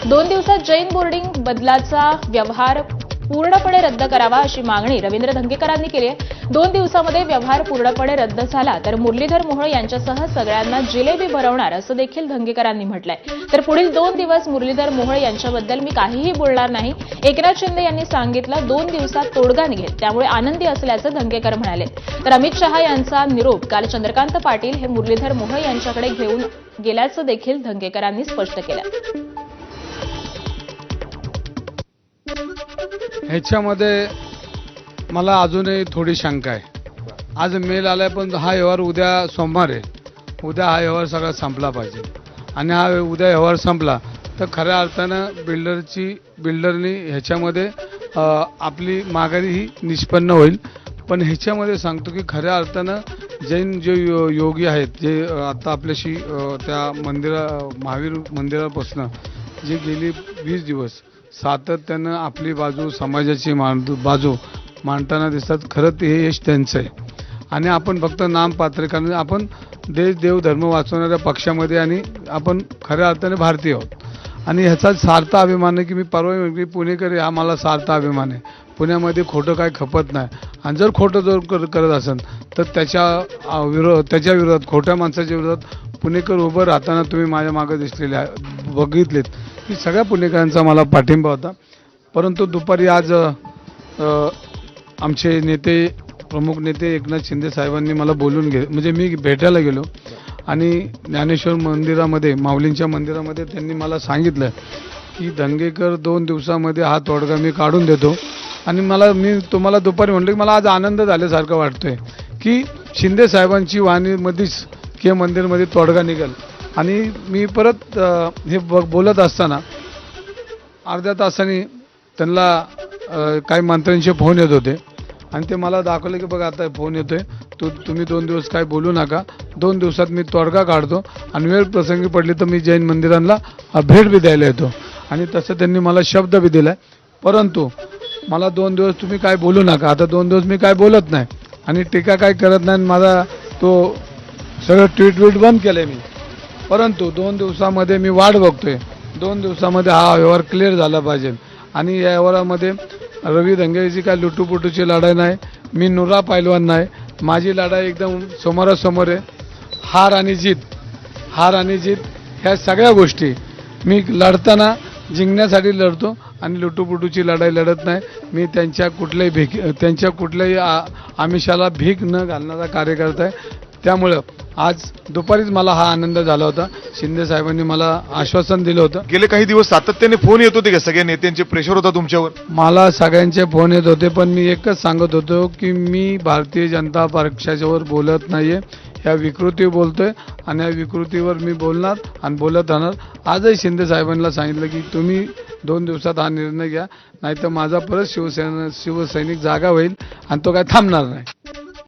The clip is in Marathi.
2 दिवसात जैन बोर्डिंग बदलाचा व्यवहार पूर्णपणे रद्द करावा अशी मागणी रवींद्र धंगेकरांनी केली आहे. 2 दिवसामध्ये व्यवहार पूर्णपणे रद्द झाला तर मुरलीधर मोहोळ यांच्यासह सगळ्यांना जिलेबी भरवणार असं देखील धंगेकरांनी म्हटलंय. तर पुढील 2 दिवस मुरलीधर मोहोळ यांच्याबद्दल मी काहीही बोलणार नाही. एकनाथ शिंदे यांनी सांगितलं 2 दिवसात तोडगा निघेल, त्यामुळे आनंदी असल्याचं धंगेकर म्हणाले. तर अमित शहा यांचा निरोप काल चंद्रकांत पाटील हे मुरलीधर मोहोळ यांच्याकडे घेऊन गेल्याचं देखील धंगेकरांनी स्पष्ट केलं. ह्याच्यामध्ये मला अजूनही थोडी शंका आहे. आज मेल आलाय पण हा व्यवहार उद्या सोमवार आहे. उद्या हा व्यवहार सगळा संपला पाहिजे आणि हा उद्या व्यवहार संपला तर खऱ्या अर्थानं बिल्डरनी ह्याच्यामध्ये आपली माघारी ही निष्पन्न होईल. पण ह्याच्यामध्ये सांगतो की खऱ्या अर्थानं जैन जे योगी आहेत जे आता आपल्याशी त्या महावीर मंदिरापासून जे गेली 20 दिवस सातत्यानं आपली बाजू समाजाची बाजू मांडताना दिसतात. खरं ते हे यश त्यांचं आहे आणि आपण फक्त नाम पात्र कारण आपण देश देव धर्म वाचवणाऱ्या पक्षामध्ये आणि आपण खऱ्या अर्थाने भारतीय आहोत आणि ह्याचा सार्थ अभिमान आहे की मी परवा पुणेकरी हा मला सार्थ अभिमान आहे. पुण्यामध्ये खोटं काय खपत नाही आणि जर खोटं जर करत असेल तर त्याच्या विरोधात खोट्या माणसाच्या विरोधात पुणेकर उभं राहताना तुम्ही माझ्या मागे दिसलेले बघितलेत की सगळ्या पुणेकरांचा मला पाठिंबा होता. परंतु दुपारी आज आमचे नेते प्रमुख नेते एकनाथ शिंदे साहेबांनी मला बोलून म्हणजे मी भेटायला गेलो आणि ज्ञानेश्वर मंदिरामध्ये माऊलींच्या मंदिरामध्ये त्यांनी मला सांगितलं की धंगेकर 2 दिवसामध्ये हा तोडगा मी काढून देतो आणि मी तुम्हाला दुपारी म्हटलं की मला आज आनंद झाल्यासारखं वाटतोय की शिंदे साहेबांची वाणीमध्येच के मंदिरमध्ये तोडगा निघेल. आणि मी परत हे बोलत असताना अर्ध्या तासाने त्यांना काही मंत्र्यांचे फोन येत होते आणि ते मला दाखवले की बघा आता फोन येतोय तुम्ही 2 दिवस काय बोलू नका. 2 दिवसात मी तोडगा काढतो आणि वेळ प्रसंगी पडली तर मी जैन मंदिरांना भेट बी द्यायला येतो आणि तसं त्यांनी मला शब्द बी दिलाय. परंतु मला 2 दिवस तुम्ही काय बोलू नका. आता 2 दिवस मी काय बोलत नाही आणि टीका काय करत नाही. माझा तो सगळं ट्विट बंद केलंय मी. परंतु 2 दिवसामध्ये मी वाट बघतोय. 2 दिवसामध्ये हा व्यवहार क्लिअर झाला पाहिजे आणि या व्यवहारामध्ये रवी धंगेची काय लुटूपुटूची लढाई नाही. मी नुरा पैलवान नाही. माझी लढाई एकदम समोरासमोर आहे. हार आणि जीत ह्या सगळ्या गोष्टी मी लढताना जिंकण्यासाठी लढतो आणि लुटूपुटूची लढाई लढत नाही. मी त्यांच्या कुठल्याही आमिषाला भीक न घालणारा कार्यकर्ता आहे. त्यामुळं आज दुपारीच मला हा आनंद झाला होता. शिंदे साहेबांनी मला आश्वासन दिलं होतं. गेले काही दिवस सातत्याने फोन येत होते का सगळ्या नेत्यांचे प्रेशर होता तुमच्यावर? मला सगळ्यांचे फोन येत होते पण मी एकच सांगत होतो की मी भारतीय जनता पक्षाच्यावर बोलत नाहीये. ह्या विकृती बोलतोय आणि या विकृतीवर मी बोलणार आणि बोलत राहणार. आजही शिंदे साहेबांना सांगितलं की तुम्ही 2 दिवसात हा निर्णय घ्या नाहीतर माझा परत शिवसैनिक जागा होईल आणि तो काय थांबणार नाही.